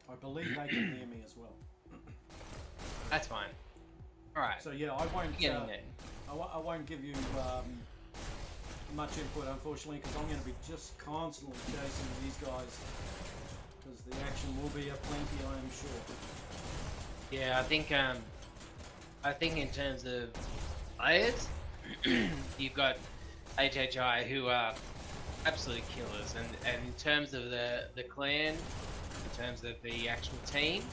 I believe they can hear me as well. That's fine. All right. So yeah, I won't. Getting there. I won't give you much input, unfortunately, because I'm going to be just constantly chasing these guys. Because the action will be aplenty, I am sure. Yeah, I think in terms of players, you've got HHI who are absolute killers, and in terms of the clan, in terms of the actual team,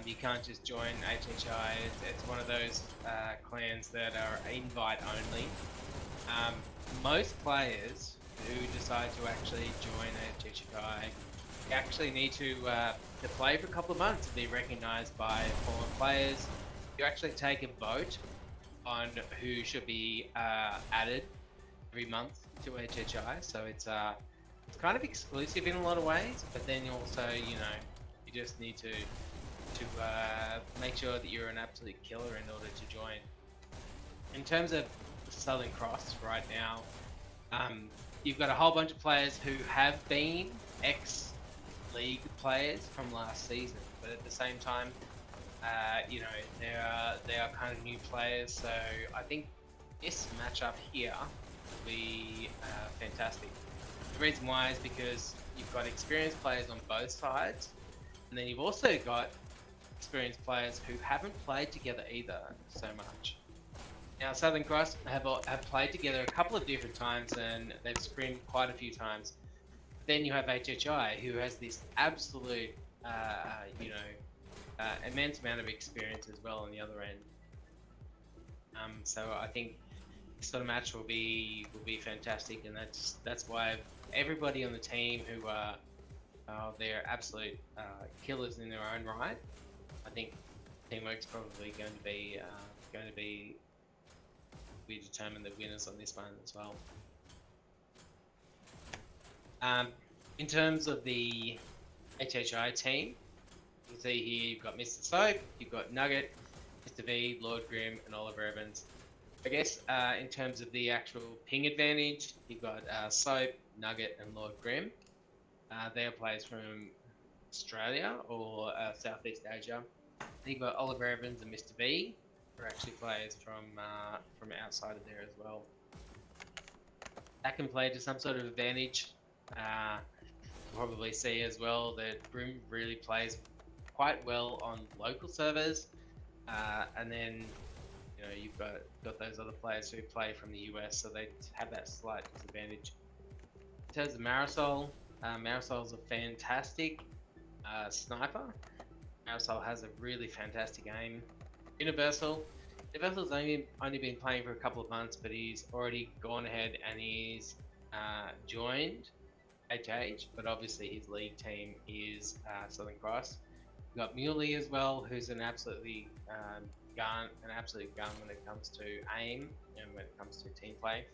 you can't just join HHI. It's one of those clans that are invite only. Most players who decide to actually join HHI actually need to play for a couple of months to be recognised by foreign players. You actually take a vote on who should be added every month to HHI, so it's kind of exclusive in a lot of ways. But then you also, you just need to make sure that you're an absolute killer in order to join. In terms of Southern Cross right now, you've got a whole bunch of players who have been ex-league players from last season, but at the same time, they are kind of new players. So I think this matchup here will be fantastic. The reason why is because you've got experienced players on both sides, and then you've also got experienced players who haven't played together either so much. Now, Southern Cross have played together a couple of different times, and they've scrimmed quite a few times. Then you have HHI, who has this absolute, immense amount of experience as well on the other end. So I think this sort of match will be fantastic, and that's why everybody on the team who are they're absolute killers in their own right. I think teamwork's probably going to be we determine the winners on this one as well. In terms of the HHI team, you can see here you've got Mr. Soap, you've got Nugget, Mr. V, Lord Grim, and Oliver Evans. I guess in terms of the actual ping advantage, you've got Soap, Nugget, and Lord Grim. They are players from Australia or Southeast Asia. You've got Oliver Evans and Mr. V, who are actually players from outside of there as well. That can play to some sort of advantage. You'll probably see as well that Grim really plays quite well on local servers, and then you've got those other players who play from the US, so they have that slight disadvantage. In terms of Marisol, Marisol's a fantastic sniper. Marisol has a really fantastic aim. Universal's only been playing for a couple of months, but he's already gone ahead and he's joined HH, but obviously his league team is Southern Cross. We've got Muley as well, who's an absolute gun when it comes to aim and when it comes to team play.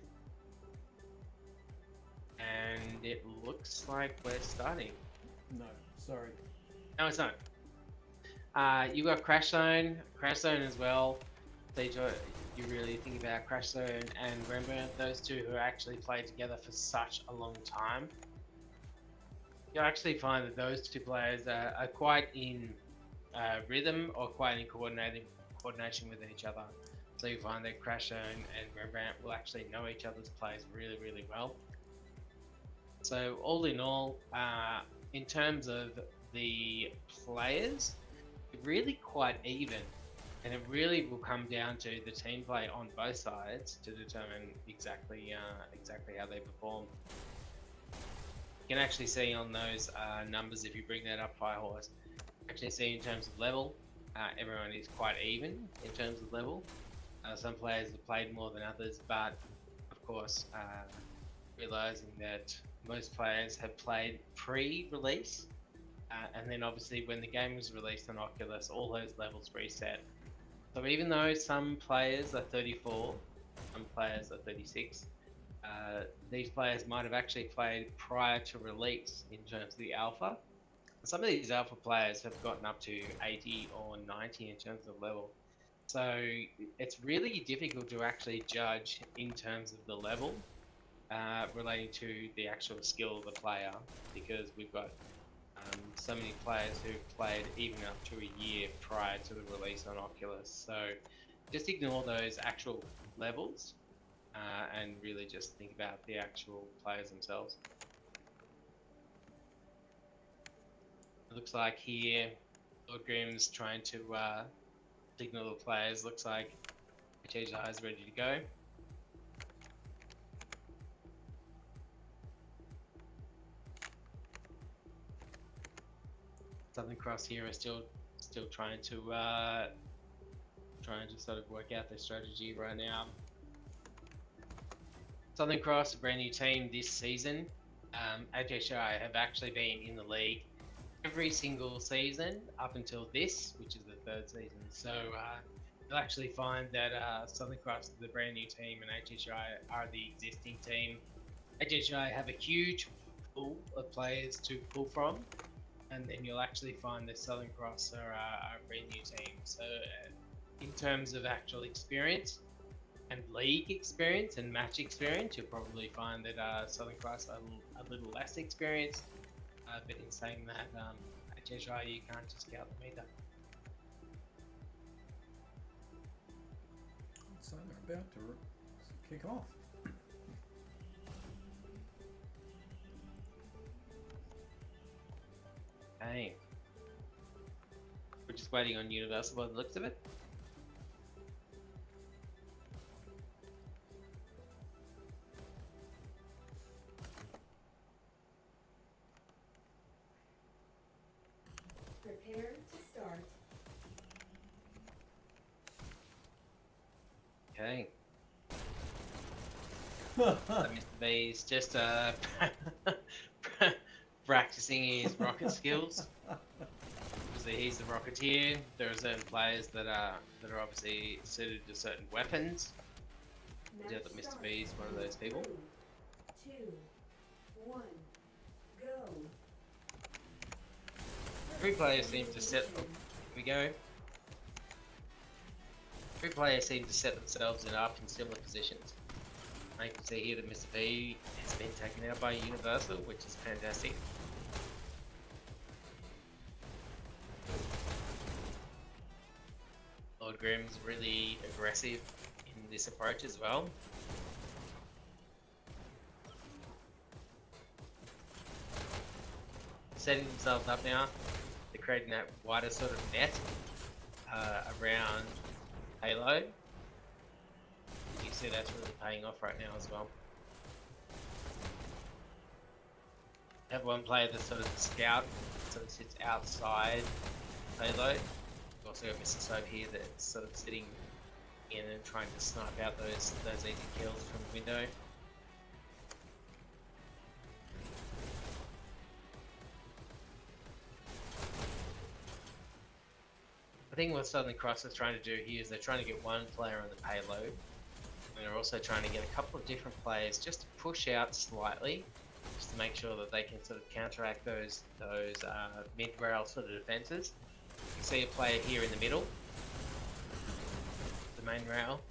And it looks like we're starting. No, sorry. No, it's not. You got Crash Zone as well. So you really think about Crash Zone and Rembrandt, those two who actually played together for such a long time. You'll actually find that those two players are quite in rhythm or quite in coordination with each other. So you find that Crash Zone and Rembrandt will actually know each other's plays really, really well. So all in all, in terms of the players, really quite even, and it really will come down to the team play on both sides to determine exactly how they perform. You can actually see on those numbers, if you bring that up high horse, actually see in terms of level, everyone is quite even in terms of level. Some players have played more than others, but of course, realizing that most players have played pre-release, and then obviously when the game was released on Oculus, all those levels reset. So even though some players are 34, some players are 36, these players might have actually played prior to release in terms of the alpha. Some of these alpha players have gotten up to 80 or 90 in terms of level. So it's really difficult to actually judge in terms of the level relating to the actual skill of the player, because we've got so many players who played even up to a year prior to the release on Oculus. So just ignore those actual levels and really just think about the actual players themselves. It looks like here Lord Grimm's trying to signal the players. Looks like HHI is ready to go. Southern Cross here are still trying to sort of work out their strategy right now. Southern Cross, a brand new team this season. HHI have actually been in the league every single season up until this, which is the third season. So you'll actually find that Southern Cross is the brand new team and HHI are the existing team. HHI have a huge pool of players to pull from, and then you'll actually find that Southern Cross are a brand new team. So in terms of actual experience and league experience and match experience, you'll probably find that Southern Cross are a little less experienced. But in saying that, HHI, you can't just count them either. So they're about to kick off. Okay. We're just waiting on Universal by the looks of it. Prepare to start. Okay. So Mr. B's just practicing his rocket skills. Obviously, he's the Rocketeer. There are certain players that are obviously suited to certain weapons. Yeah, that Mr. B is one of those people. 3, 2, 1, go. Three players seem to set. Oh, here we go. Three players seem to set themselves up in similar positions. I can see here that Mr. B has been taken out by Universal, which is fantastic. Lord Grimm's really aggressive in this approach as well. Setting themselves up now. They're creating that wider sort of net around payload. You see that's really paying off right now as well. Have one player that's sort of the scout, sort of sits outside payload. We've also got Mr. Soap here that's sort of sitting in and trying to snipe out those easy kills from the window. I think what Southern Cross is trying to do here is they're trying to get one player on the payload, and they're also trying to get a couple of different players just to push out slightly, just to make sure that they can sort of counteract those mid-rail sort of defenses. You can see a player here in the middle, the main rail,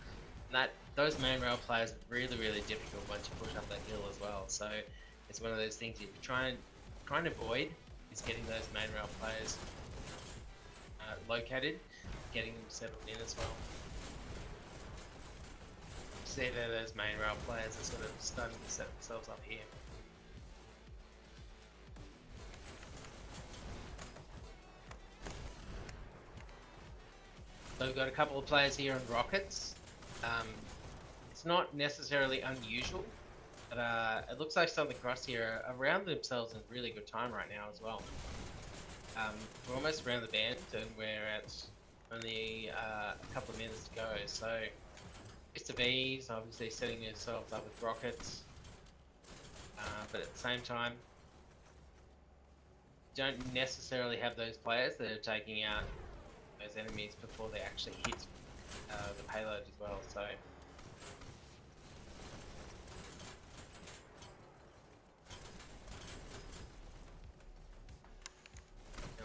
and those main rail players are really, really difficult once you push up that hill as well. So it's one of those things you try and avoid is getting those main rail players located, getting them settled in as well. See there, those main rail players are sort of starting to set themselves up here. So we've got a couple of players here on rockets. It's not necessarily unusual, but it looks like Southern Cross here are around themselves in really good time right now as well. We're almost around the bend and we're at only a couple of minutes to go, so Mr. B's obviously setting himself up with rockets, but at the same time don't necessarily have those players that are taking out those enemies before they actually hit the payload as well. So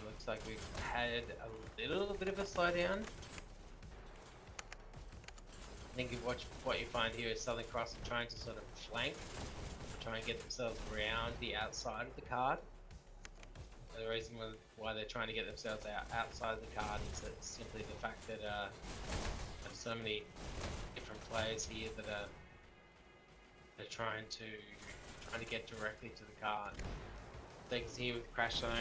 looks like we've had a little bit of a slowdown. I think what you find here is Southern Cross are trying to sort of flank, try and get themselves around the outside of the card. The reason why they're trying to get themselves outside of the card is that simply the fact that there's so many different players here that they're trying to get directly to the card. They can see with Crash Zone,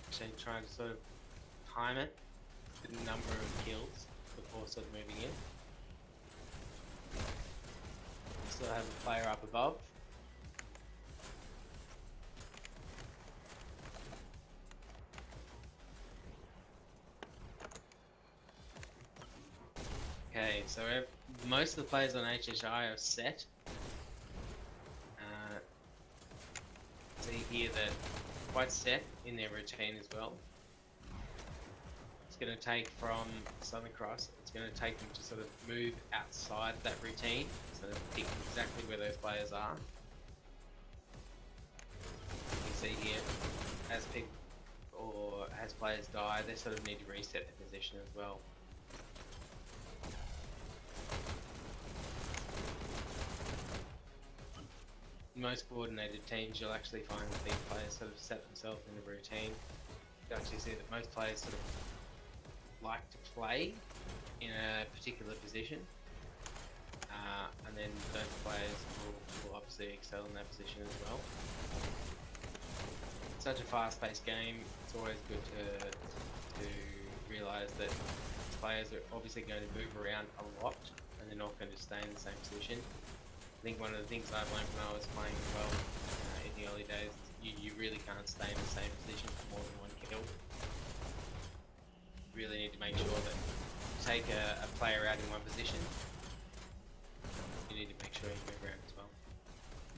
actually trying to sort of time it, the number of kills before sort of moving in. Still have a player up above. Okay, so most of the players on HHI are set. See here that quite set in their routine as well. It's going to take from Southern Cross, it's going to take them to sort of move outside that routine, so to pick exactly where those players are. You can see here, as people or as players die, they sort of need to reset their position as well. In most coordinated teams, you'll actually find that these players sort of set themselves in a routine. You actually see that most players sort of like to play in a particular position, and then those players will obviously excel in that position as well. It's such a fast-paced game, it's always good to realise that players are obviously going to move around a lot, and they're not going to stay in the same position. I think one of the things I've learned when I was playing as well in the early days is you really can't stay in the same position for more than one kill. You really need to make sure that you take a player out in one position, you need to make sure you move around as well.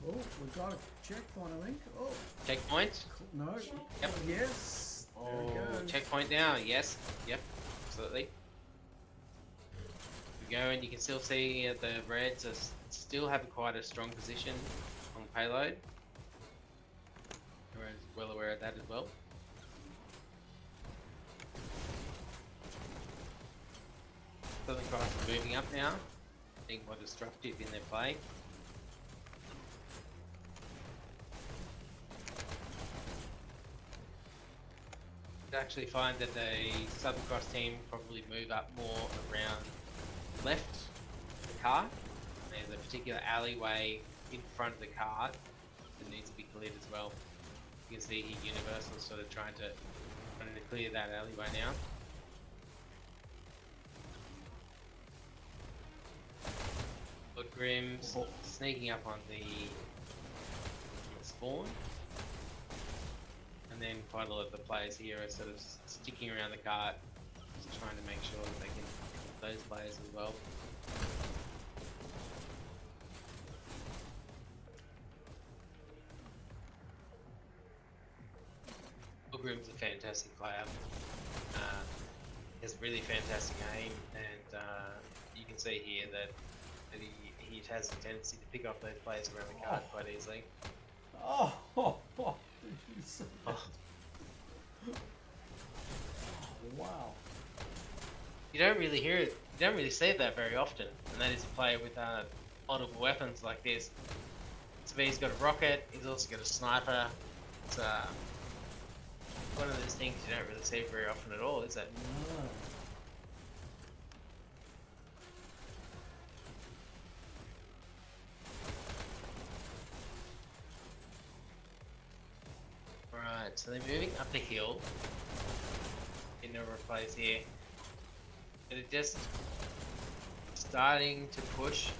Oh, we've got a checkpoint, I think. Oh, Checkpoint? no. Yep. Yes. There Oh, it goes. checkpoint now, yes. Yep, absolutely. We go and you can still see the Reds are still have quite a strong position on the payload. Everyone's well aware of that as well. Southern Cross are moving up now, being more destructive in their play. You actually find that the Southern Cross team probably move up more around left of the card. There's a particular alleyway in front of the card that needs to be cleared as well. You can see here Universal sort of trying to clear that alleyway now. Lord Grimm's sneaking up on the spawn. And then quite a lot of the players here are sort of sticking around the cart, just trying to make sure that they can hit those players as well. Grim's a fantastic player. He has really fantastic aim, and you can see here that he has a tendency to pick up those players around the card quite easily. Oh, did you see that? Oh, wow. You don't really hear it. You don't really see that very often, and that is a player with multiple weapons like this. So he's got a rocket. He's also got a sniper. It's one of those things you don't really see very often at all, is it? No. Right, so they're moving up the hill in a number of plays here. They're just starting to push.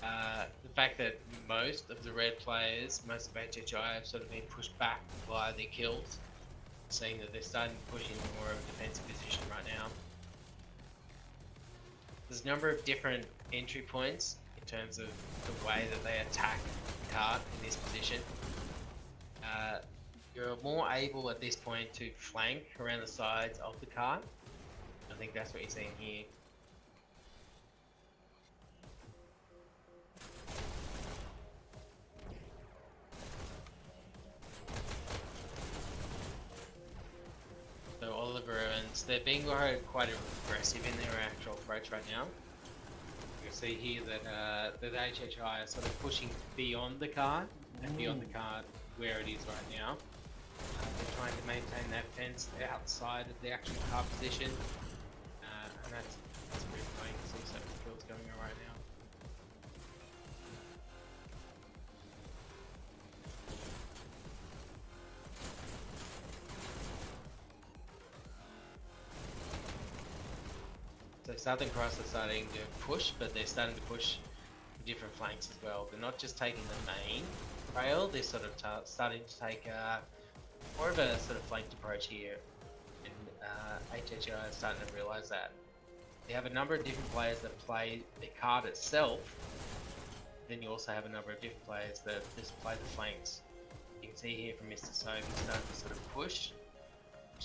The fact that most of the red players, most of HHI have sort of been pushed back by their kills, seeing that they're starting to push into more of a defensive position right now. There's a number of different entry points in terms of the way that they attack the cart in this position. You're more able at this point to flank around the sides of the cart. I think that's what you're seeing here. So Oliver Evans, they're being quite aggressive in their actual approach right now. You can see here that the HHI are sort of pushing beyond the card and beyond the card where it is right now. They're trying to maintain that fence outside of the actual card position, and that's pretty annoying to see certain kills going on right now. So Southern Cross are starting to push, but they're starting to push different flanks as well. They're not just taking the main rail, they're sort of starting to take more of a sort of flanked approach here, and HHI is starting to realise that. You have a number of different players that play the card itself, then you also have a number of different players that just play the flanks. You can see here from Mr. Soap, he's starting to sort of pushing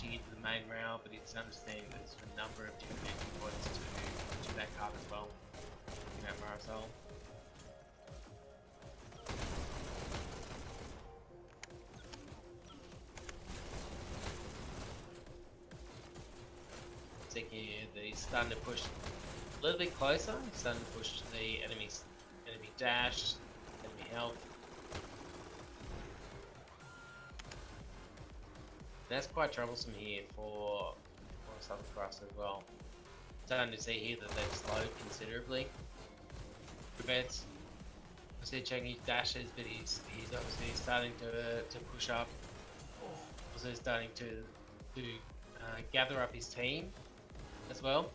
into the main rail, but he's understanding that there's a number of different entry points to that card as well, in that Marisol. Here, he's starting to push a little bit closer. He's starting to push the enemy dash, enemy health. That's quite troublesome here for Southern Cross as well. Starting to see here that they've slowed considerably. Prevents. I see checking his dashes, but he's obviously starting to push up. Also starting to gather up his team as well.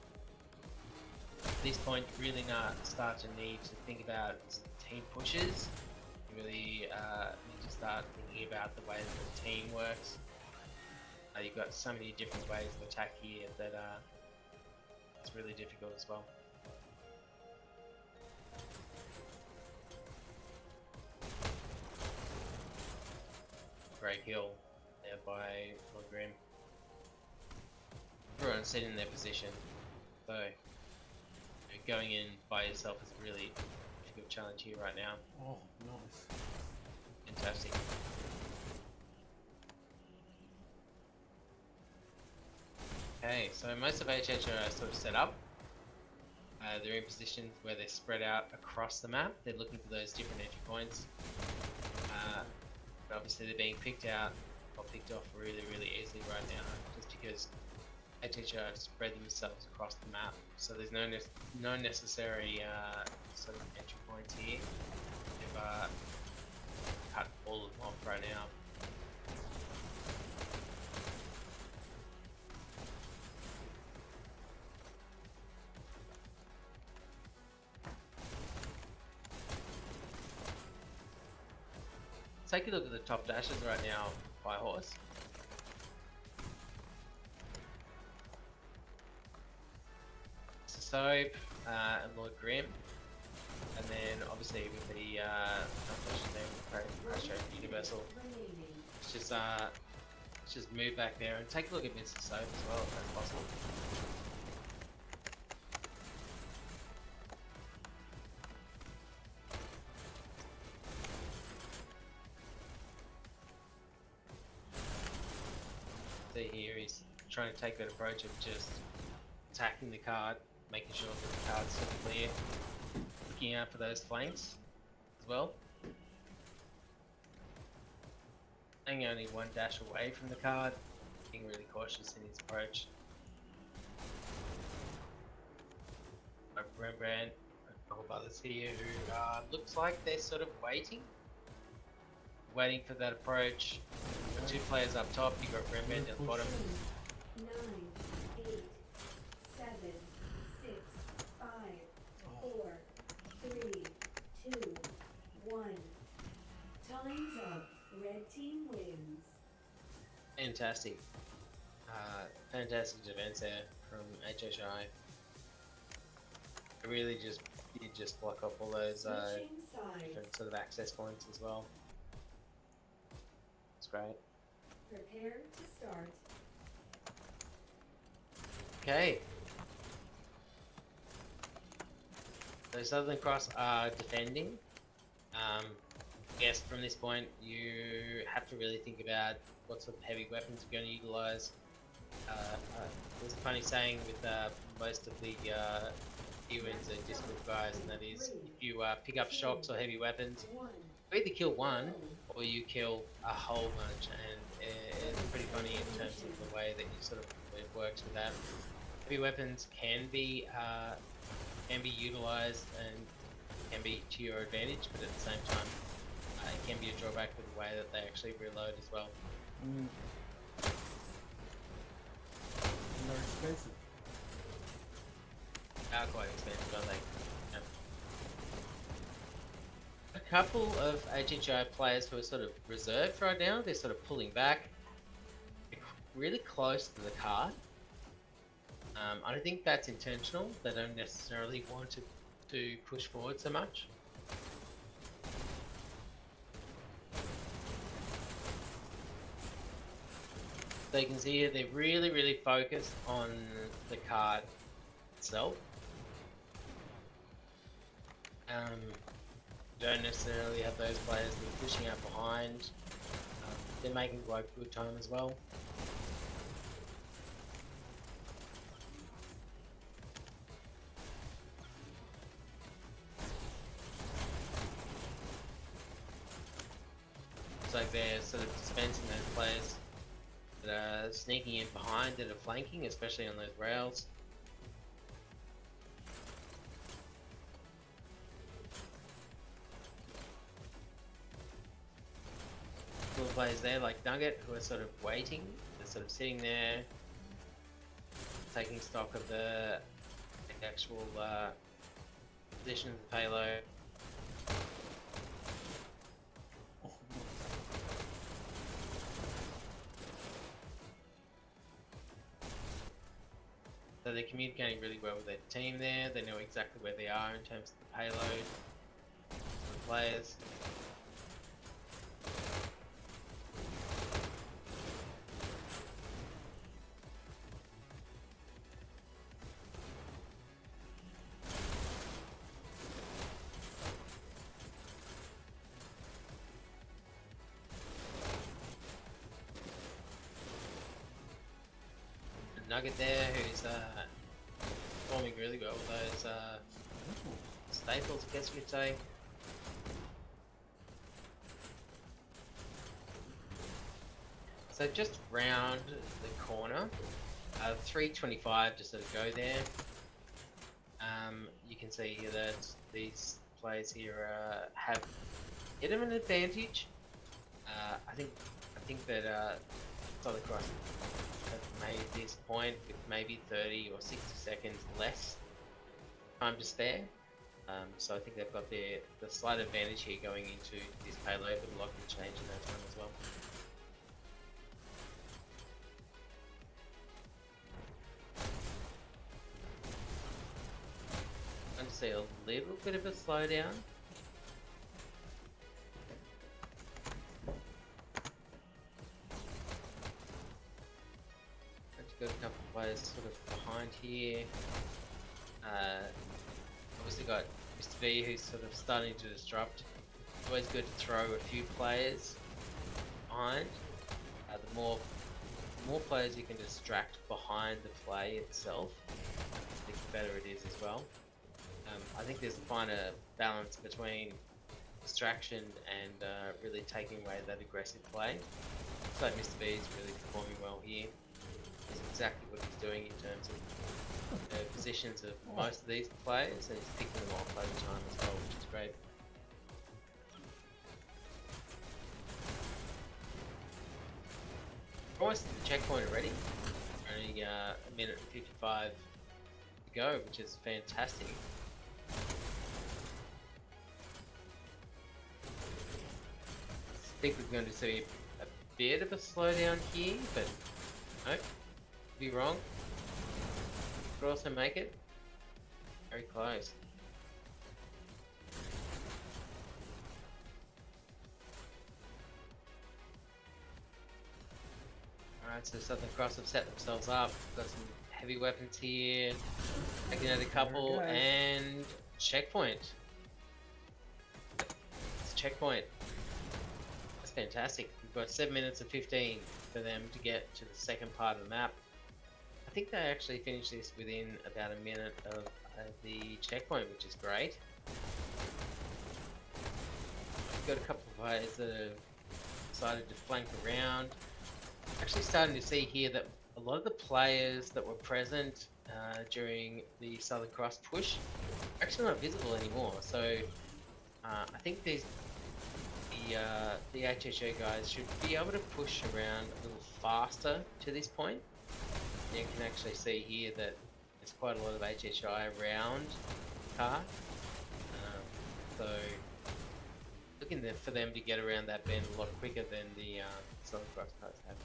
At this point, you really start to need to think about team pushes. You really need to start thinking about the way that the team works. You've got so many different ways of attack here that it's really difficult as well. Great kill there by Lord Grim. Everyone's sitting in their position, so going in by yourself is a really difficult challenge here right now. Oh, nice. Fantastic. Okay, so most of HHI are sort of set up. They're in positions where they're spread out across the map. They're looking for those different entry points. But obviously they're being picked off really, really easily right now, just because HHI have spread themselves across the map. So there's no necessary sort of entry points here. They've cut all of them off right now. Take a look at the top dashes right now by horse. Soap and Lord Grim, and then obviously with the Universal. Let's just move back there and take a look at Mr. Soap as well, if that's possible. See here, he's trying to take that approach of just attacking the card, making sure that the card's sort of clear, looking out for those flanks as well. Staying only one dash away from the card, being really cautious in his approach. Rembrandt, a couple of others here who looks like they're sort of waiting for that approach. Got two players up top, you've got Rembrandt at the bottom. 9, 8, 7, 6, 5, 4, 3, 2, 1. Time's up. Red team wins. Fantastic. Fantastic defense there from HHI. It really did just block off all those different sort of access points as well. It's great. Prepare to start. Okay. So Southern Cross are defending. I guess from this point you have to really think about what sort of heavy weapons you're going to utilise. There's a funny saying with most of the humans and Discord guys, and that is if you pick up shocks or heavy weapons, You either kill one or you kill a whole bunch, and it's pretty funny in terms of the way that you sort of it works with that. Heavy weapons can be utilized and can be to your advantage, but at the same time, it can be a drawback with the way that they actually reload as well. And they're expensive. They are quite expensive, aren't they? Yeah. A couple of HHI players who are sort of reserved right now, they're sort of pulling back. They're really close to the card. I don't think that's intentional. They don't necessarily want to push forward so much. So you can see here they're really focused on the card itself. Don't necessarily have those players that are pushing out behind. They're making quite good time as well. Looks like they're sort of dispensing those players that are sneaking in behind, that are flanking, especially on those rails. Little players there like Nugget who are sort of waiting, they're sort of sitting there, taking stock of the actual position of the payload. So they're communicating really well with their team there. They know exactly where they are in terms of the payload, the players. Nugget there, who's performing really well with those staples, I guess you could say. So just round the corner, 325 to sort of go there. You can see here that these players here have hit them an advantage. I think that Southern Cross have made this point with maybe 30 or 60 seconds less time to spare. So I think they've got the slight advantage here going into this payload, but a lot can change in that time as well. I'm going to see a little bit of a slowdown. Got a couple of players sort of behind here. Obviously got Mr. V who's sort of starting to disrupt. It's always good to throw a few players behind. The more players you can distract behind the play itself, I think the better it is as well. I think there's a finer balance between distraction and really taking away that aggressive play. Looks like Mr. V is really performing well here. That's exactly what he's doing in terms of the positions of most of these players, and he's picking them off over time as well, which is great. Almost at the checkpoint already. Only a minute and 55 to go, which is fantastic. I think we're going to see a bit of a slowdown here, but no. Be wrong. Could also make it. Very close. Alright, so Southern Cross have set themselves up. Got some heavy weapons here. Taking out a couple and checkpoint. It's a checkpoint. That's fantastic. We've got 7 minutes and 15 for them to get to the second part of the map. I think they actually finished this within about a minute of the checkpoint, which is great. got a couple of players that have decided to flank around. Actually starting to see here that a lot of the players that were present during the Southern Cross push are actually not visible anymore. So I think the HHI guys should be able to push around a little faster to this point. You can actually see here that there's quite a lot of HHI around the car. So looking for them to get around that bend a lot quicker than the Southern Cross cars have.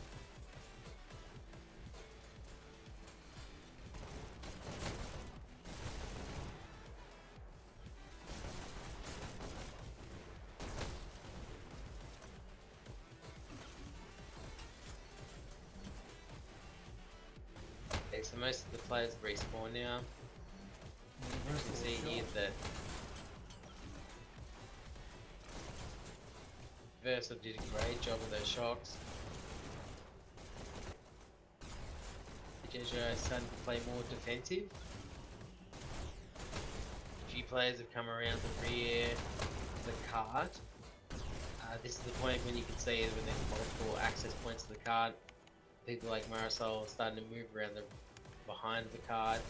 Okay, so most of the players have respawned now. You can see here that Versa did a great job with those shocks. HHI is starting to play more defensive. A few players have come around the rear of the cart. This is the point when you can see when there's multiple access points to the cart. People like Marisol are starting to move around behind the cart.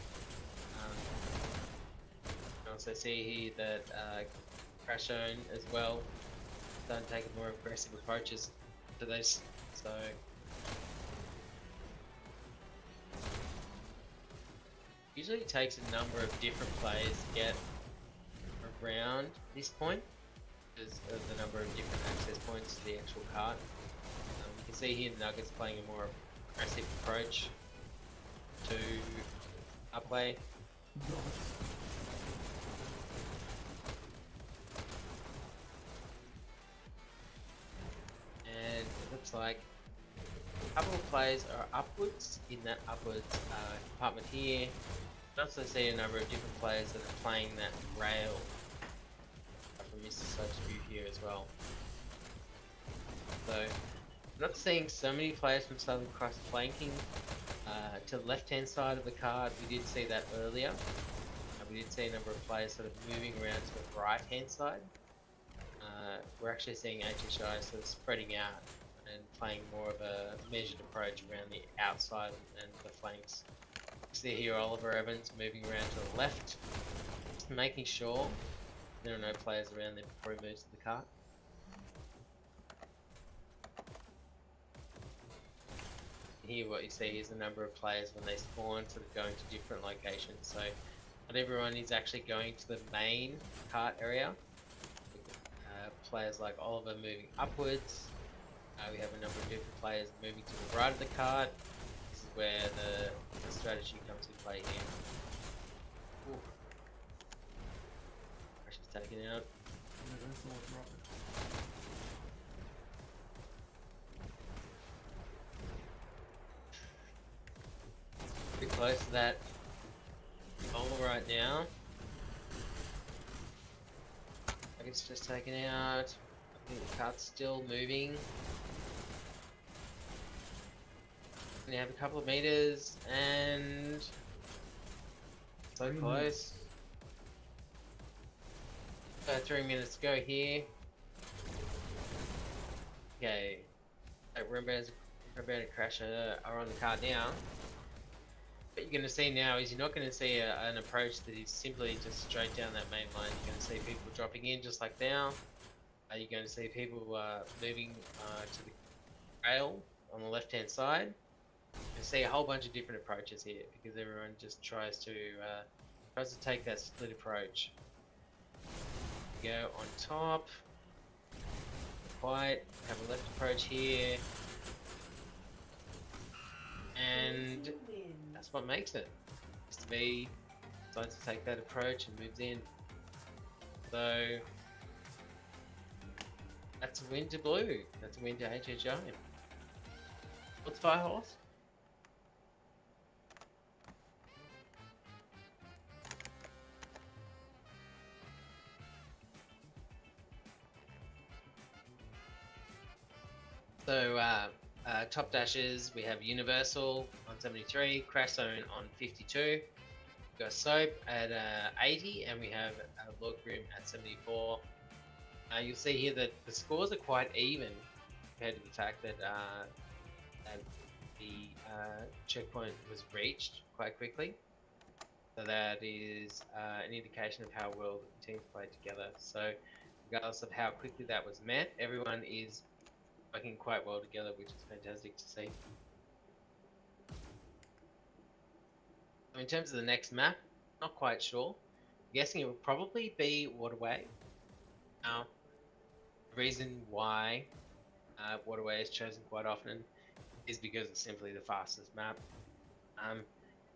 You can also see here that Crash Zone as well starting to take more aggressive approaches to those. So usually it takes a number of different players to get around this point because of the number of different access points to the actual cart. You can see here Nuggets playing a more aggressive approach to Upway. And it looks like a couple of players are upwards in that upwards compartment here. You can also see a number of different players that are playing that rail from Mr. Soap's view here as well. So I'm not seeing so many players from Southern Cross flanking to the left hand side of the card. We did see that earlier. We did see a number of players sort of moving around to the right hand side. We're actually seeing HHI sort of spreading out and playing more of a measured approach around the outside and the flanks. See here Oliver Evans moving around to the left, making sure there are no players around there before he moves to the cart. Here what you see is a number of players when they spawn sort of going to different locations. So not everyone is actually going to the main cart area. Players like Oliver moving upwards. We have a number of different players moving to the right of the cart. This is where the strategy comes into play here. Ooh. Crash is taken out. Pretty close to that goal right now. It's just taken out. I think the cart's still moving. We have a couple of meters and so close. 3 minutes to go here. Okay, Rembrandt and Crash are on the cart now. What you're going to see now is you're not going to see an approach that is simply just straight down that main line. You're going to see people dropping in just like now. You're going to see people moving to the rail on the left hand side. You see a whole bunch of different approaches here because everyone just tries to take that split approach. You go on top, quiet, have a left approach here, and that's what makes it. Is to be decides to take that approach and moves in. So that's a win to Blue. That's a win to HHI. What's Firehorse? So top dashes, we have Universal on 73, Crash Zone on 52, we've got Soap at 80, and we have Lord Grim at 74. You'll see here that the scores are quite even compared to the fact that, that the checkpoint was reached quite quickly. So that is an indication of how well the teams played together. So regardless of how quickly that was met, everyone is working quite well together, which is fantastic to see. So in terms of the next map, not quite sure. I'm guessing it would probably be Waterway. Now, the reason why Waterway is chosen quite often is because it's simply the fastest map.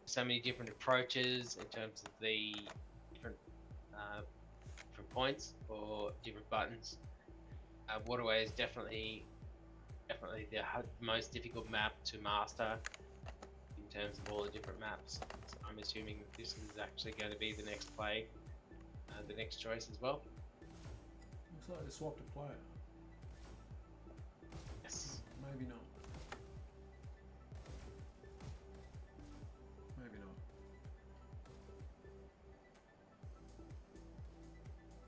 So many different approaches in terms of the different different points or different buttons. Waterway is definitely the most difficult map to master in terms of all the different maps. So I'm assuming that this is actually going to be the next play, the next choice as well. Looks like they swapped a player. Yes. Maybe not. Maybe not.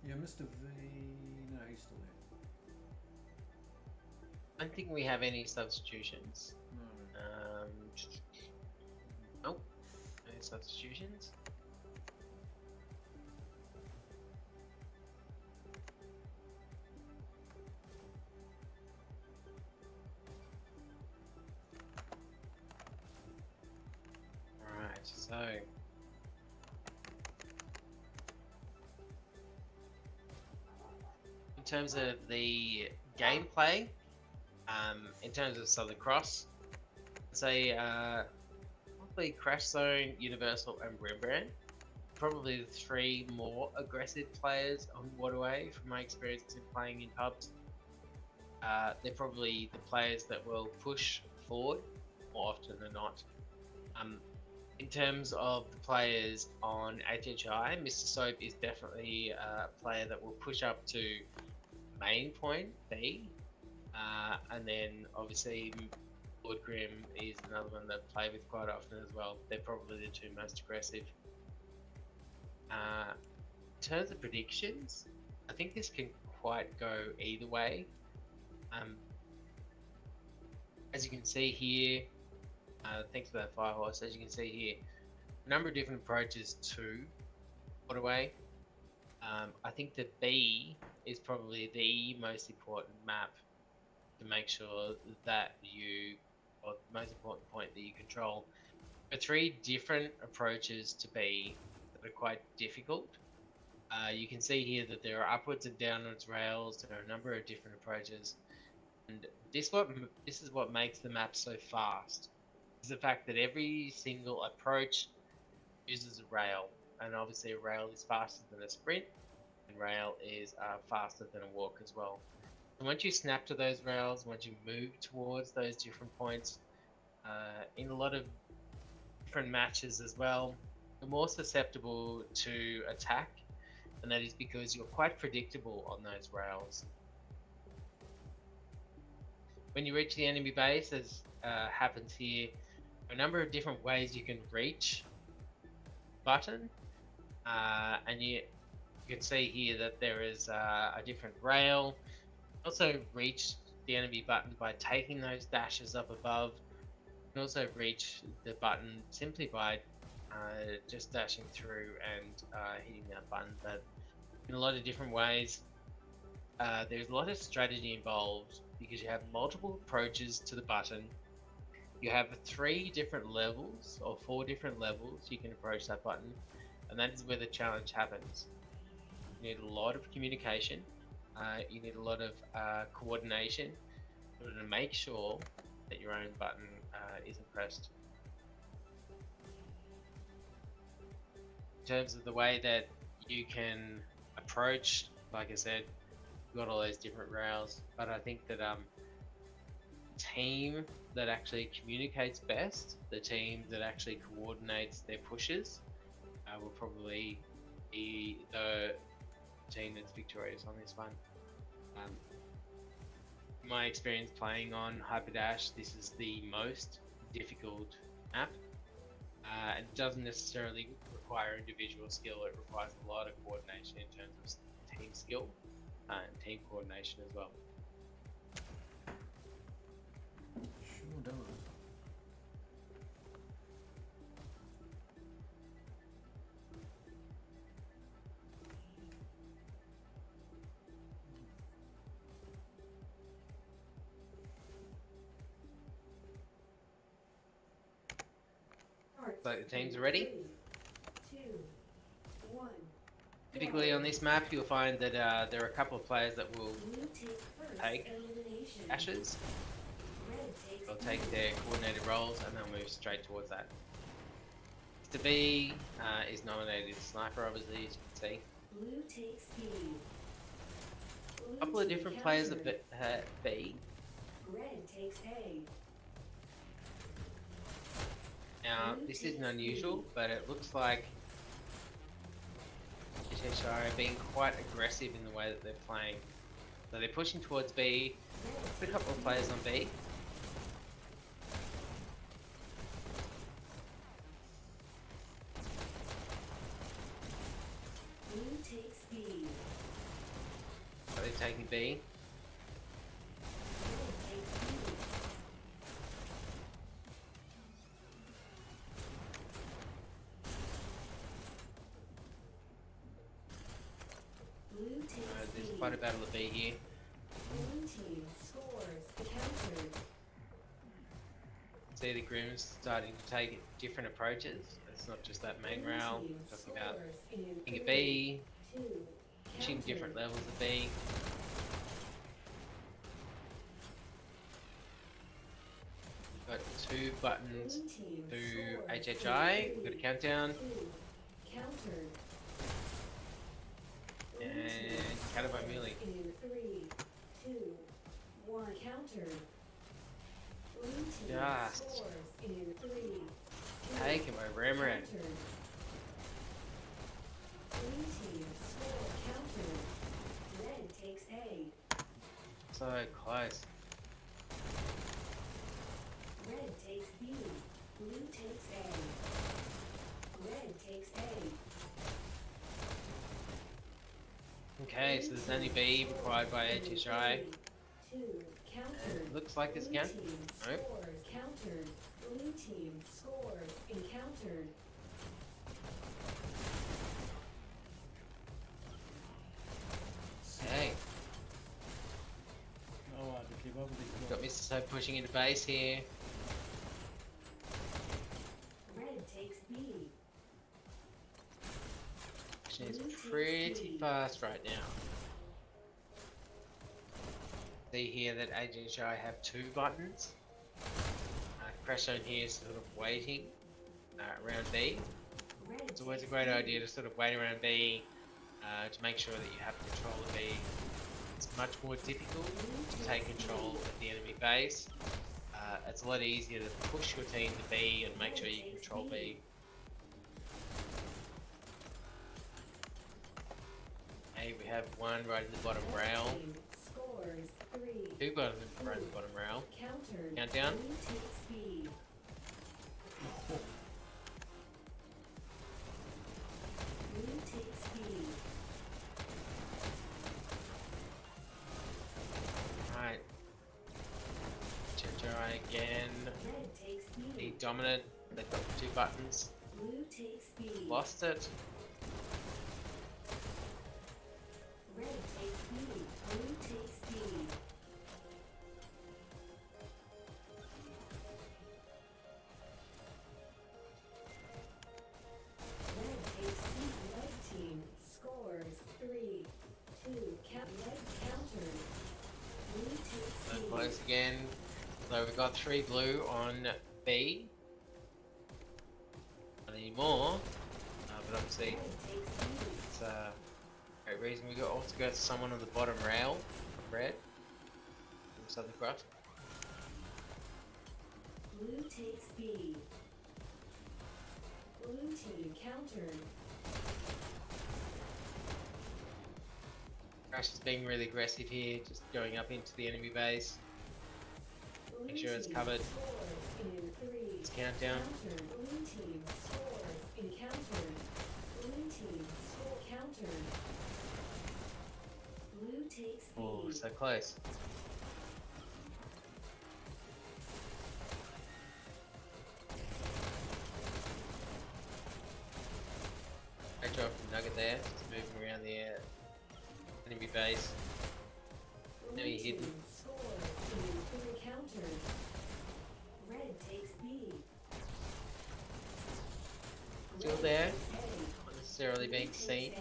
Yeah, Mr. V. No, he's still there. I don't think we have any substitutions. No. Nope. No substitutions. Alright, so in terms of the gameplay, in terms of Southern Cross, I'd say probably Crash Zone, Universal, and Rembrandt. Probably the three more aggressive players on Waterway from my experience in playing in pubs. They're probably the players that will push forward more often than not. In terms of the players on HHI, Mr. Soap is definitely a player that will push up to main point B, and then obviously Lord Grim is another one that I play with quite often as well. They're probably the two most aggressive. In terms of predictions, I think this can quite go either way. As you can see here, thanks for that fire horse. As you can see here, a number of different approaches to Waterway. I think the B is probably the most important map to make sure that or the most important point that you control. There are three different approaches to B that are quite difficult. You can see here that there are upwards and downwards rails. There are a number of different approaches, and this is what makes the map so fast. Is the fact that every single approach uses a rail, and obviously a rail is faster than a sprint, and rail is faster than a walk as well. And once you snap to those rails, once you move towards those different points, in a lot of different matches as well, you're more susceptible to attack, and that is because you're quite predictable on those rails. When you reach the enemy base, as happens here, there are a number of different ways you can reach the button, and you can see here that there is a different rail. Also reach the enemy button by taking those dashes up above. You can also reach the button simply by just dashing through and hitting that button, but in a lot of different ways. There's a lot of strategy involved because you have multiple approaches to the button. You have 3 different levels or 4 different levels you can approach that button, and that is where the challenge happens. You need a lot of communication. You need a lot of coordination in order to make sure that your own button isn't pressed. In terms of the way that you can approach, like I said, you've got all those different rails, but I think that team that actually communicates best, the team that actually coordinates their pushes, will probably be the team that's victorious on this one. In my experience playing on Hyperdash, this is the most difficult map. It doesn't necessarily require individual skill, it requires a lot of coordination in terms of team skill. and team coordination as well. Sure does. Starts So the teams in are ready. 3, 2, 1. Typically on this map, you'll find that there are a couple of players that will Blue take first take elimination. ashes. Red takes They'll B. take their coordinated roles and they'll move straight towards that. Mr. B is nominated sniper, obviously, as you can see. Blue takes B. Blue A couple of team different players countered. at B. Red takes A. Now, this isn't unusual, but it looks like HHI are being quite aggressive in the way that they're playing. So they're pushing towards B. Put a couple of players on B. Blue takes B. So they're taking B. Red takes B. Blue takes There's B. quite a battle of B here. Blue team scores countered. See the Grims starting to take different approaches. It's not just that main Blue rail. team Talking about scores in looking at 3, B, 2, pushing countered. different levels of B. Got 2 buttons Blue team to scores HHI. in We've got a 3, countdown. 2, countered. Blue And team counted by scores Mealy. in 3, 2, 1 countered. Blue team Just scores in 3, 2, taking my ram red. countered. Blue team score countered. Red takes A. So close. Red takes B. Blue takes A. Red takes A. Okay, so there's only B required by HHI. 2 countered. Looks like it's Blue count. team Nope. scores countered. Blue team scores encountered. Hey, Oh, to keep up with these got guys. Mr. So pushing into base here. Red takes B. She's pretty fast right now. See here that HHI have 2 buttons. Crash Zone here is sort of waiting around B. Red It's always a takes great B. idea to sort of wait around B to make sure that you have control of B. It's much more difficult to take control of the enemy base. It's a lot easier to push your team to B and make sure you control B. Hey, we have 1 right in the bottom rail. Red team scores 3. 2 buttons right in the bottom rail. Countered. Countdown. Blue takes B. Blue takes B. Right. HHI again. Red takes B. Be dominant. They've got 2 buttons. Blue takes B. Lost it. Red takes B. Blue takes B. Red takes C. Red team scores 3, 2. Red countered. Blue takes So B. close again. So we've got 3 blue on B. Not anymore. But obviously Red takes B. it's a great reason. We got also got someone on the bottom rail from red. From Southern Cross. Blue takes B. Blue team countered. Crash is being really aggressive here, just going up into the enemy base. Blue Make sure it's team covered. Scores in 3. It's countdown. Countered. Blue team scores encountered. Blue team score countered. Blue takes Oh, B. so close. Great job from Nugget there, just moving around the enemy base. Blue Enemy hidden. team scores in 3 counters. Red takes B. Still Red there, takes A. not necessarily Blue being takes seen. A.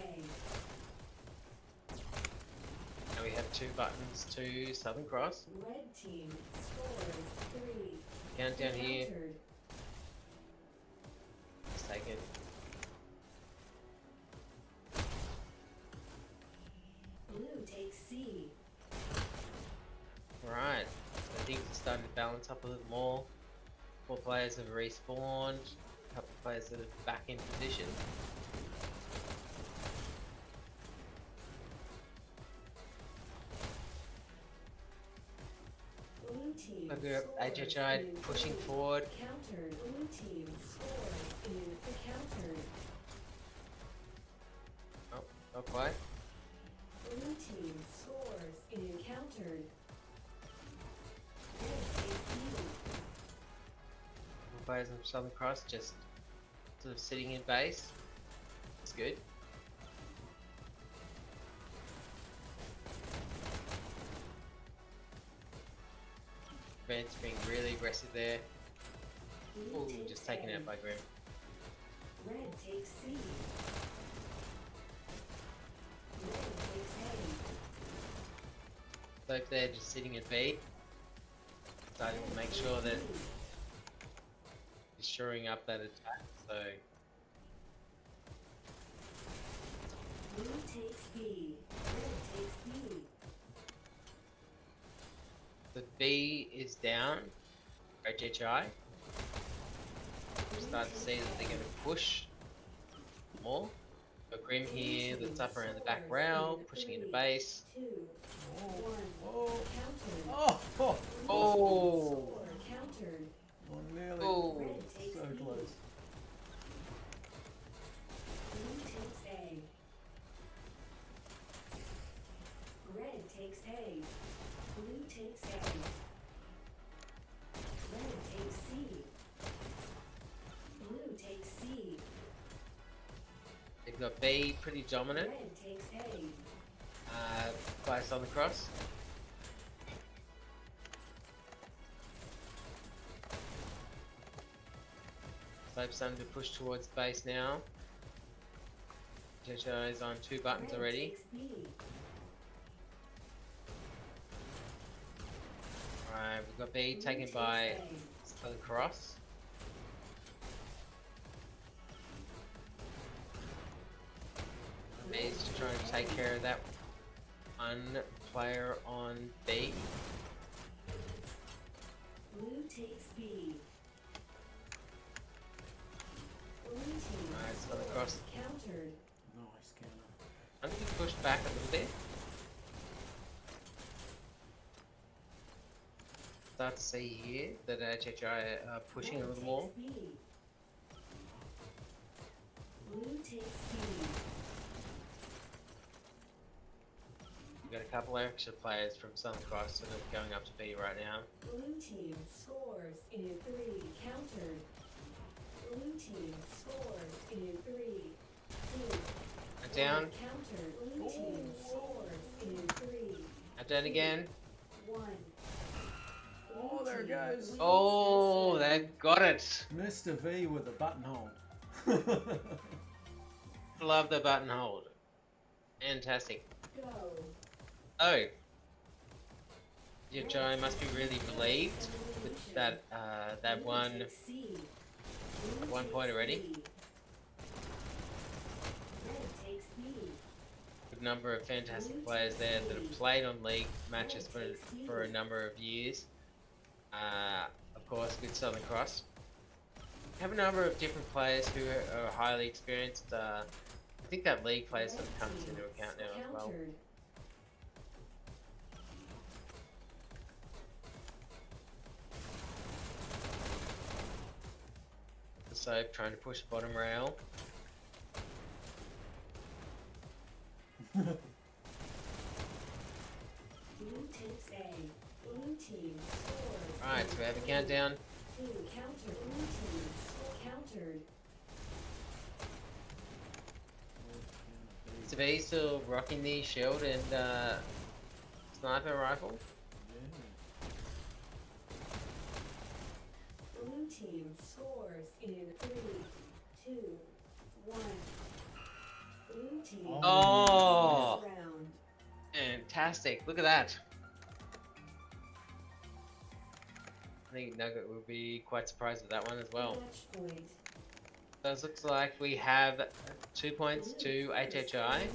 Now we have 2 buttons to Southern Cross. Red team scores 3. Countdown here, Countered. let's take it. Blue takes C. Right, so things are starting to balance up a little more. 4 players have respawned, a couple of players that are back in position. Blue team Look at scores HHI in pushing 3. forward. Countered. Blue team scores in the countered. Oh, not quite. Blue team scores in encountered. Red takes B. Players on Southern Cross just sort of sitting in base. It's good. Vance being really aggressive there. Blue Ooh, takes just taken A. out by Grim. Red takes C. Red takes A. So they're just sitting at B. Starting to make sure that he's shoring up that attack. So Blue takes B. Red takes B. the B is down. HHI. Start to see that they're going to push more. Got Grim here that's up around the back rail, pushing into base. 2, 1. Oh, Countered. oh, oh, Oh! Score countered. oh nearly. Oh! Red takes So B. close. Blue takes A. Red takes A. Blue takes A. Red takes C. Blue takes C. They've got B pretty dominant. Red takes A. By Southern Cross. So they've started to push towards base now. HHI is on 2 buttons Red already. takes B. Alright, we've got B Blue taken takes by A. Southern Cross. B's just trying to take care of that one player on B. Blue takes B. Blue team Alright, Southern scores Cross. countered. Nice counter. I think we pushed back a little bit. Start to see here that HHI are pushing a Red little more. takes B. Blue takes B. We've got a couple of extra players from Southern Cross sort of going up to B right now. Blue team scores in 3 countered. Blue team scores in 3, 2. And down, Countered. Blue team scores in 3, and down again. 1. Oh, there it goes. Oh, they got it. Mr. V with a buttonhole. Love the button hold. Fantastic. Go. Oh, HHI must be really relieved with that that one at 1 point already. Red takes B. Good number of fantastic players there that have played on league matches for a number of years. Of course, with Southern Cross. We have a number of different players who are highly experienced. I think that league player sort of comes into account now as well. Countered. The Soap trying to push bottom rail. countered. Blue team countered. Is V still rocking the shield and sniper rifle? Blue team scores in 3, 2, 1. Blue team Oh, wins round. fantastic! Look at that. I think Nugget will be quite surprised with that one as well. Match point. So it looks like we have 2 points Blue to first HHI. elimination.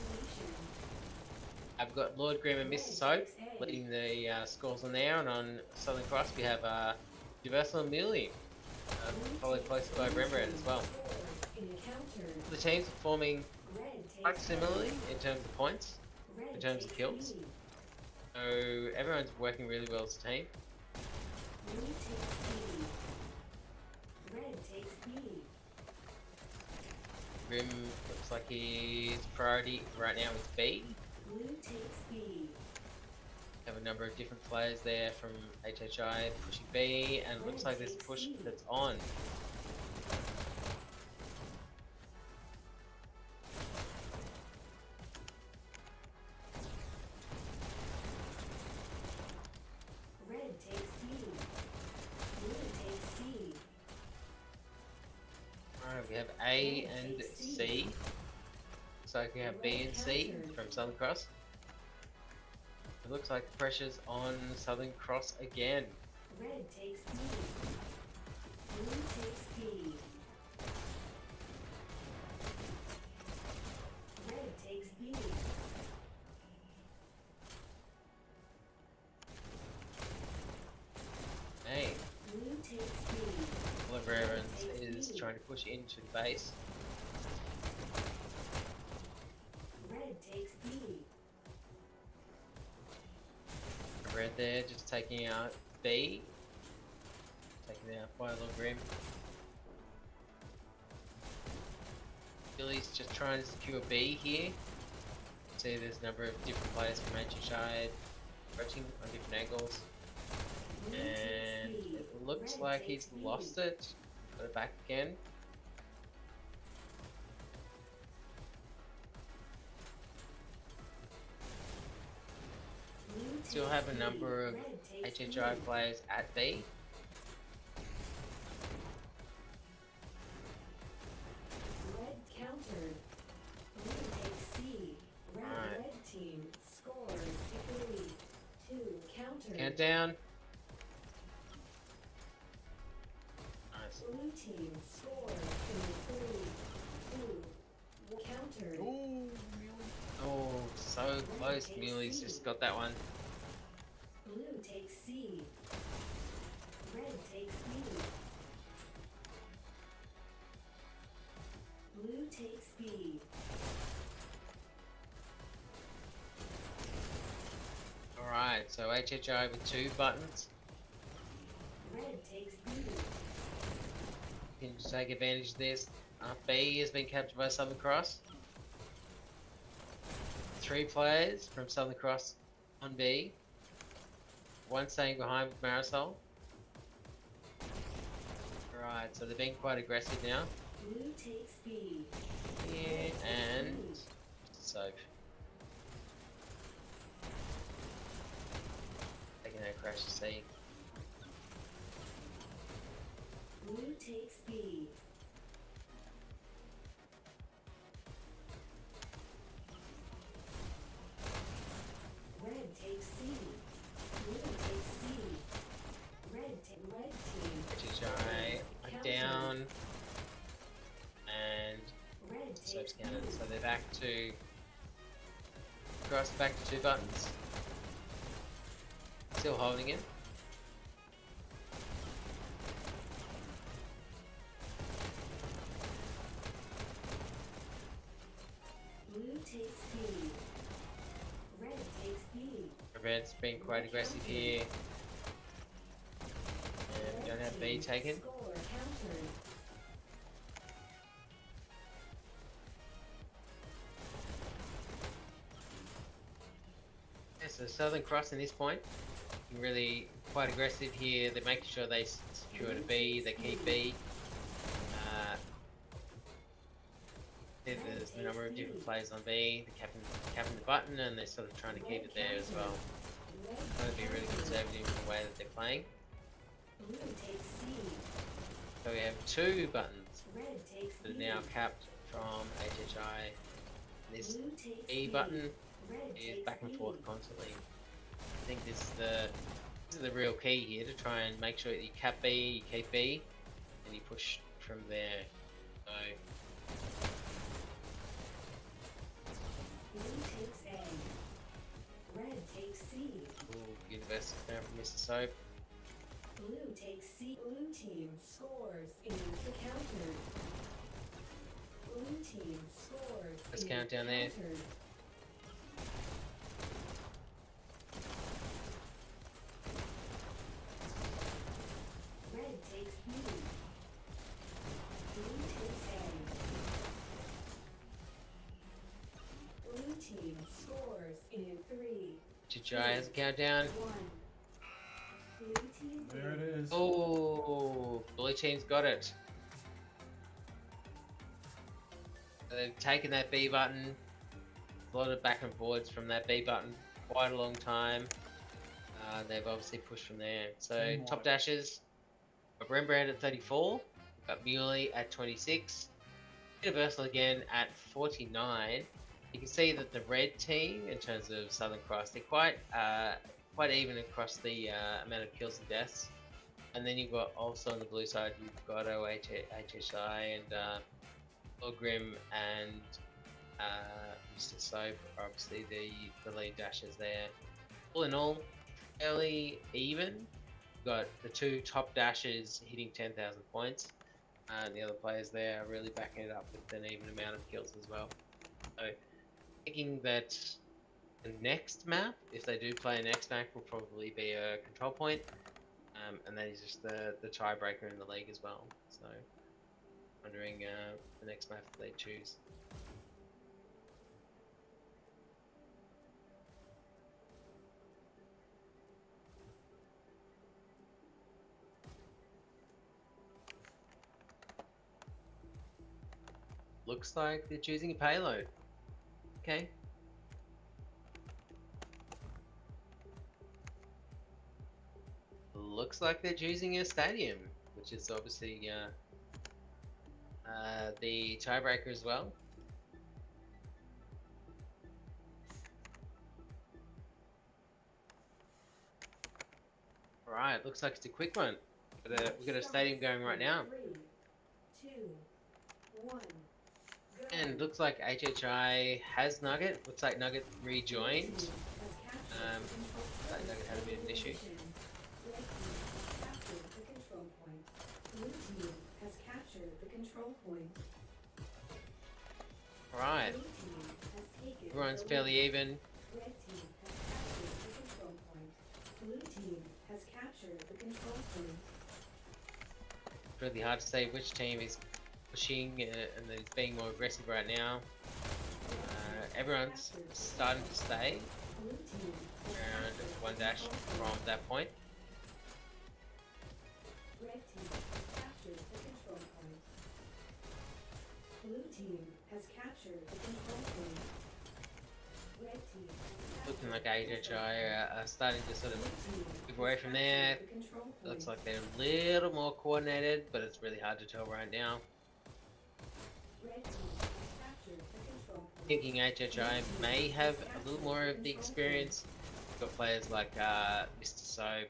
I've got Lord Grim and Mr. Soap leading the scores on there, and on Southern Cross we have Universal and Mealy, followed closely by Rembrandt as well. Scores in counter. The teams are performing Red takes quite similarly A. in terms of points, Red in terms of takes kills. B. so everyone's working really well as a team. Blue takes B. Red takes B. Grim looks like his priority right now is B. Blue takes B. Have a number of different players there from HHI pushing B, and it looks like there's a push that's on. Red takes B. Blue takes C. Alright, we have A and C. Looks like we have B and C from Southern Cross. It looks like the pressure's on Southern Cross again. Red takes B. Blue takes B. Red takes B. Hey, Blue takes B. Oliver Evans is trying to push into the base. Red takes B. Red there, just taking out B. Taken out by Lord Grim. Billy's just trying to secure B here. See, there's a number of different players from HHI approaching on different angles. Blue And takes B. it looks Red like takes he's B. lost it. Got it back again. Blue Still takes have a B. number of Red takes HHI B. players at B. Red countered. Blue takes C. Alright. Red team scores 3, 2 countered. Countdown. Nice. Blue team scores in 3, 2 countered. Oh, so close. Muley's just got that one. Blue takes C. Red takes B. Blue takes B. Alright, so HHI with 2 buttons. Red takes B. Can you take advantage of this? B has been captured by Southern Cross. 3 players from Southern Cross on B. 1 staying behind with Marisol. Right, so they're being quite aggressive now. Blue takes B. Yeah, and Soap. Taking that crash to C. Blue takes B. Red takes C. Blue takes C. Red team. HHI are down. And Red Soap's takes counted. B. So they're back to Cross back to 2 buttons. Still holding it. Blue takes B. Red takes B. Red's been quite aggressive here. And we don't have B taken. Score countered. Yeah, so Southern Cross in this point. really quite aggressive here. They're making sure they secure the B, they keep B. There's a number of different players on B. They're capping the button, and they're sort of trying to keep it there as well. Trying to be really conservative in the way that they're playing. So we have 2 buttons that are now capped from HHI. This E button is back and forth constantly. I think this is the real key here, to try and make sure that you cap B, you keep B, and you push from there. So Blue takes A. Red takes C. Universe now from Mr. Soap. Blue takes C. Blue team scores in the counter. Blue team scores. Let's in count down there. counter. Red takes B. Blue takes A. Blue team scores in 3, HHI has a countdown. 1. Blue team There it is. Oh, blue team's got it. So they've taken that B button. A lot of back and forwards from that B button. Quite a long time. They've obviously pushed from there. So Team top wide. dashes. Got Rembrandt at 34. Got Muley at 26. Universal again at 49. You can see that the red team, in terms of Southern Cross, they're quite even across the amount of kills and deaths. And then you've got also on the blue side, you've got HHI and Lord Grim and Mr. Soap are obviously the lead dashers there. All in all, fairly even. Got the 2 top dashers hitting 10,000 points. And the other players there are really backing it up with an even amount of kills as well. So, thinking that the next map, if they do play a next map, will probably be a control point. And that is just the tiebreaker in the league as well. So, wondering the next map that they choose. Looks like they're choosing a payload. Okay. Looks like they're choosing a stadium, which is obviously the tiebreaker as well. Right, looks like it's a quick one. We've got a stadium going right now. 3, 2, 1. And looks like HHI has Nugget. Looks like Nugget rejoined. That Nugget had a bit of an issue. Right, everyone's fairly even. It's really hard to say which team is pushing and is being more aggressive right now. Everyone's starting to stay around 1 dash from that point. Red team has captured the control point. Blue team has captured the control point. Red team has Looking like HHI are starting to sort of move away from there. the control point. Looks like they're a little more coordinated, but it's really hard to tell right now. Red team has captured the control point. Thinking HHI may have a little more of the experience. Got players like Mr. Soap,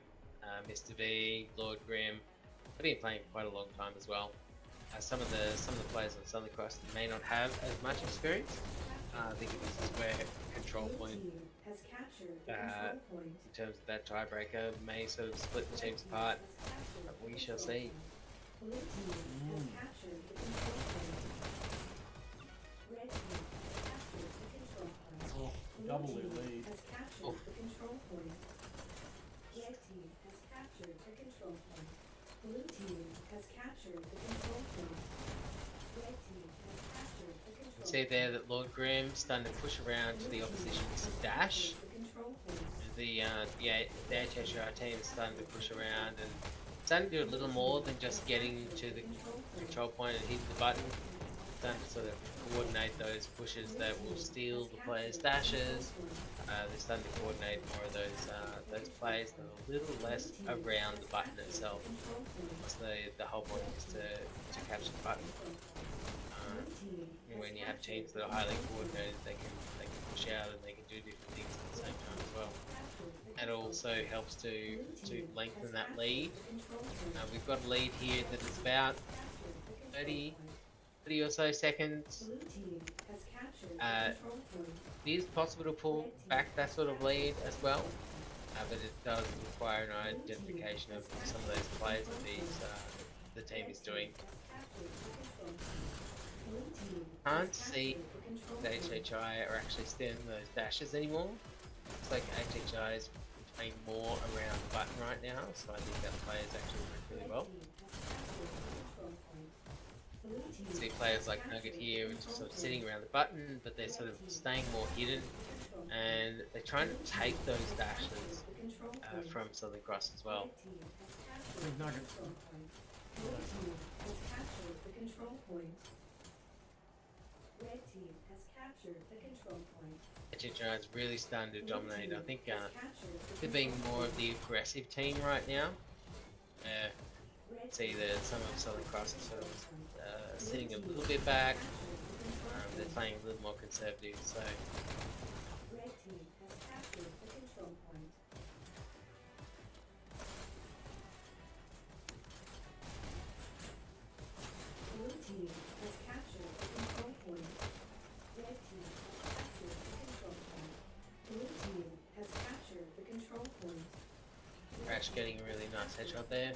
Mr. V, Lord Grim. They've been playing for quite a long time as well. Some of the players on Southern Cross may not have as much experience. I think this is where control Blue point, team has captured the control point. in terms of that tiebreaker, may sort of split the teams apart. But we shall see. Blue team has captured the control point. Red team has captured the control point. Oh, Blue double team their lead. has captured the control point. Red team has captured the control point. Blue team has captured the control point. Red team has captured the control You can see there that Lord Grim starting to push around to the opposition's dash. The control point. And the HHI team is starting to push around and starting to do a little more than just getting to the control point and hitting the button. Starting to sort of coordinate those pushes that will steal the players' dashes. They're starting to coordinate more of those plays that are a little less around the button itself. So the whole point is to capture the button. When you have teams that are highly coordinated, they can push out and they can do different things at the same time as well. It also helps to lengthen that lead. We've got a lead here that is about 30 or so seconds. It is possible to pull back that sort of lead as well, but it does require an identification of some of those plays that the team is doing. Can't see the HHI are actually stealing those dashes anymore. Looks like HHI is playing more around the button right now, so I think that play is actually worked really well. You see players like Nugget here, which are sort of sitting around the button, but they're sort of staying more hidden, and they're trying to take those dashes from Southern Cross as well. Big Nugget. Red team has captured the control point. HHI is really starting to dominate. I think they're being more of the aggressive team right now. See that some of Southern Cross are sort of sitting a little bit back. They're playing a little more conservative, so. Red team has captured the control point. Blue team has captured the control point. Red team has captured the control point. Blue team has captured the control point. Crash getting a really nice headshot there.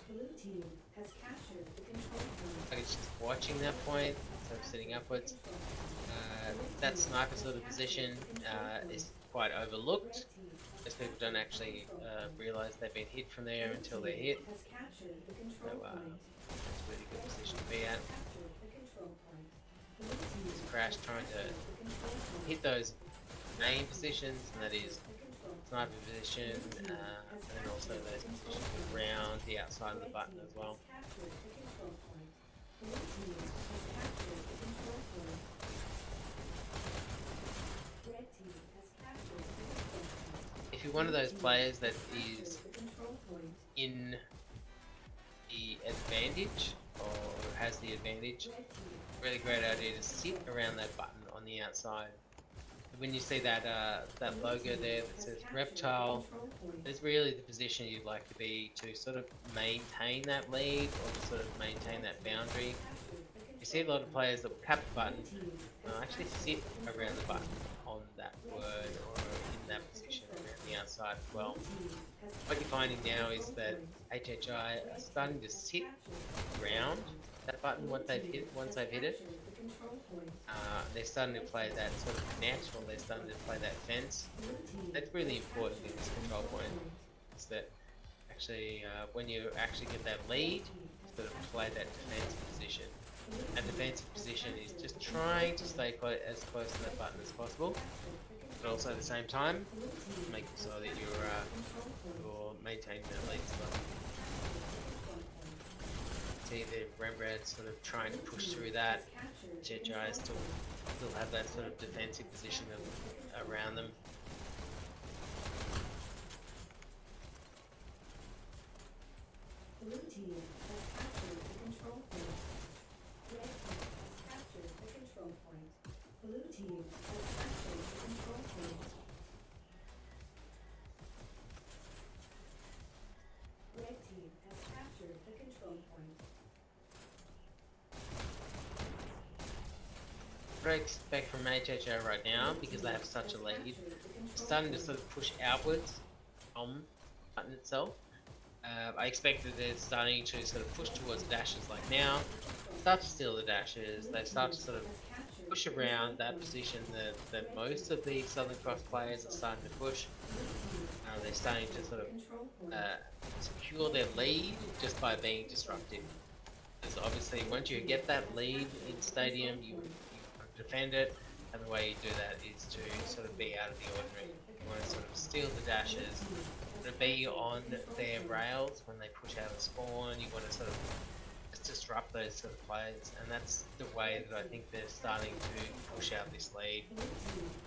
Blue team has captured the control point. Like it's just watching that point, sort of sitting upwards. That sniper sort of position is quite overlooked. Most people don't actually realise they've been hit from there until they're hit. Has captured the So control point. it's a really good position to be at. Captured the control point. Blue team It's Crash trying to the control point. hit those main positions, and that is The control point. sniper position, and also those positions around the outside of the button as well. Captured the control point. Blue team has captured the control point. Red team has captured the control point. If you're one of those players that is The control point. in the advantage, or has the advantage, Red team really great idea to sit around that button on the outside. When you see that that logo there that says reptile, control point. it's really the position you'd like to be to sort of maintain that lead or to sort of maintain that boundary. You see a lot of players that will tap the button and actually sit around the button on that word or in that position around the outside as well. What you're finding now is that HHI are starting to sit around that button once they've hit it. They're starting to play that sort of net, or they're starting to play that fence. That's really important in this control point. Is that actually when you actually get that lead, sort of play that defensive position. That defensive position is just trying to stay as close to that button as possible, but also at the same time making sure that you're maintaining that lead as well. See the Rembrandt sort of trying to push through that. HHI still have that sort of defensive position around them. Blue team has captured the control point. Red team has captured the control point. Blue team has captured the control point. Red team has captured the control point. What I expect from HHI right now, because they have such a lead, starting to sort of push outwards on the button itself. I expect that they're starting to sort of push towards dashes like now, start to steal the dashes, they start to sort of push around that position that most of the Southern Cross players are starting to push. They're starting to sort of secure their lead just by being disruptive. Because obviously once you get that lead in Stadium, you defend it, and the way you do that is to sort of be out of the ordinary. want to sort of steal the dashes, to be on their rails when they push out a spawn. You want to sort of just disrupt those sort of players, and that's the way that I think they're starting to push out this lead.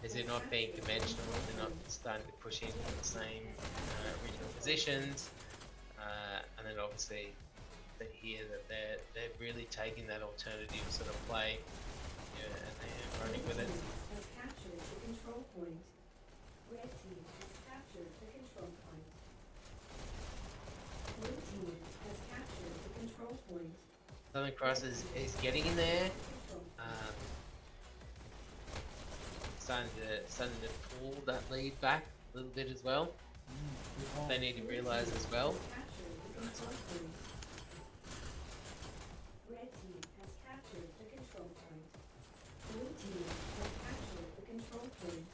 Is they're not being conventional, they're not starting to push in from the same original positions, and then obviously they hear that they're really taking that alternative sort of play, and they're running with it. Has captured the control point. Red team has captured the control point. Blue team has captured the control point. Southern Cross is getting in there, starting to pull that lead back a little bit as well. They need to realise as well. Captured the control point. Red team has captured the control point. Blue team has captured the control point.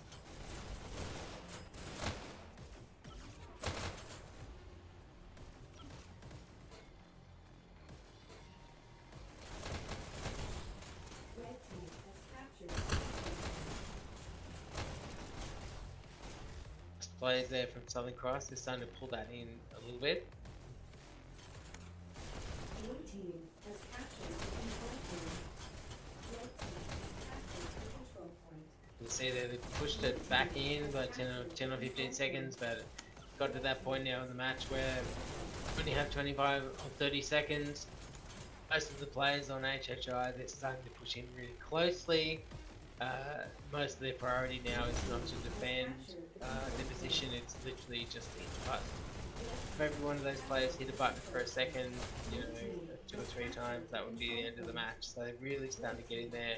Red team has captured the control point. Players there from Southern Cross, they're starting to pull that in a little bit. Blue team has captured the control point. Red team has captured the control point. You see there, they pushed it back in by 10 or 15 seconds, but got to that point now in the match where we only have 25 or 30 seconds. Most of the players on HHI, they're starting to push in really closely. Most of their priority now is not to defend their position, it's literally just hit the button. If every one of those players hit a button for a second, 2 or 3 times, that would be the end of the match. So they're really starting to get in there,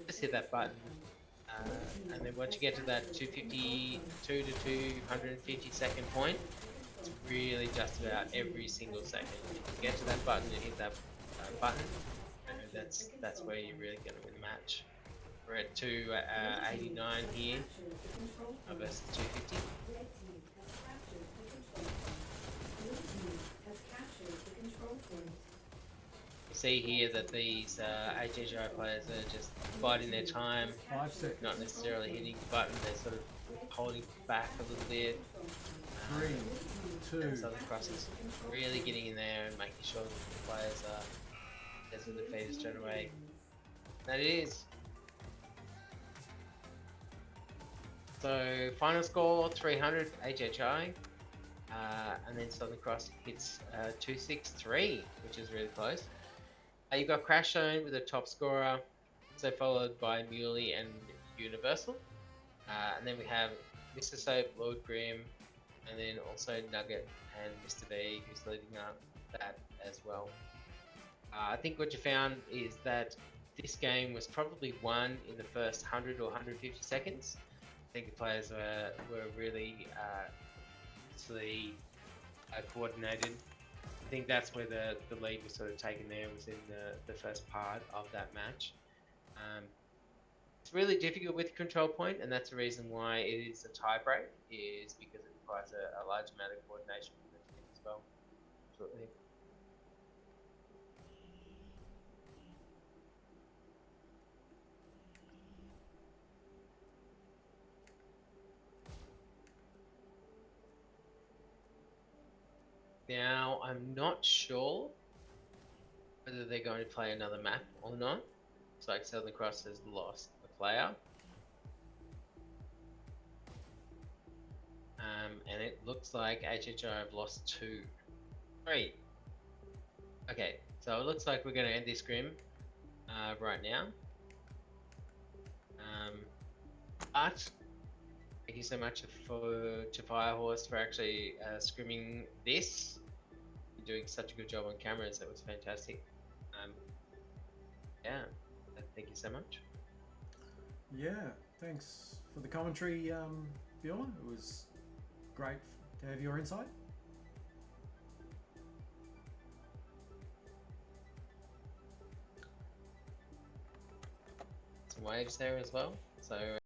just hit that button. And then once you get to that 252 to 250 second point, it's really just about every single second. You get to that button and hit that button, that's where you're really going to win the match. We're at 289 here versus 250. Red team has captured the control point. Blue team has captured the control point. You see here that these HHI players are just biding their time, 5 seconds. not necessarily hitting the button, they're sort of holding back a little bit. 3, 2. Southern Cross is really getting in there and making sure that the players as the defeated straight away. That it is. So final score 300 HHI, and then Southern Cross hits 263, which is really close. You've got Crash Zone with a top scorer, so followed by Muley and Universal, and then we have Mr. Soap, Lord Grim, and then also Nugget and Mr. V, who's leading up that as well. I think what you found is that this game was probably won in the first 100 or 150 seconds. I think the players were really coordinated. I think that's where the lead was sort of taken there, was in the first part of that match. It's really difficult with control point, and that's the reason why it is a tie break, is because it requires a large amount of coordination from the team as well. Absolutely. Now, I'm not sure whether they're going to play another map or not. Looks like Southern Cross has lost a player. And it looks like HHI have lost 2. 3. Okay, so it looks like we're going to end this scrim right now. But thank you so much to Firehorse for actually scrimming this. You're doing such a good job on cameras. That was fantastic. Yeah, thank you so much. Yeah, thanks for the commentary, Bjorn. It was great to have your insight. Some waves there as well. So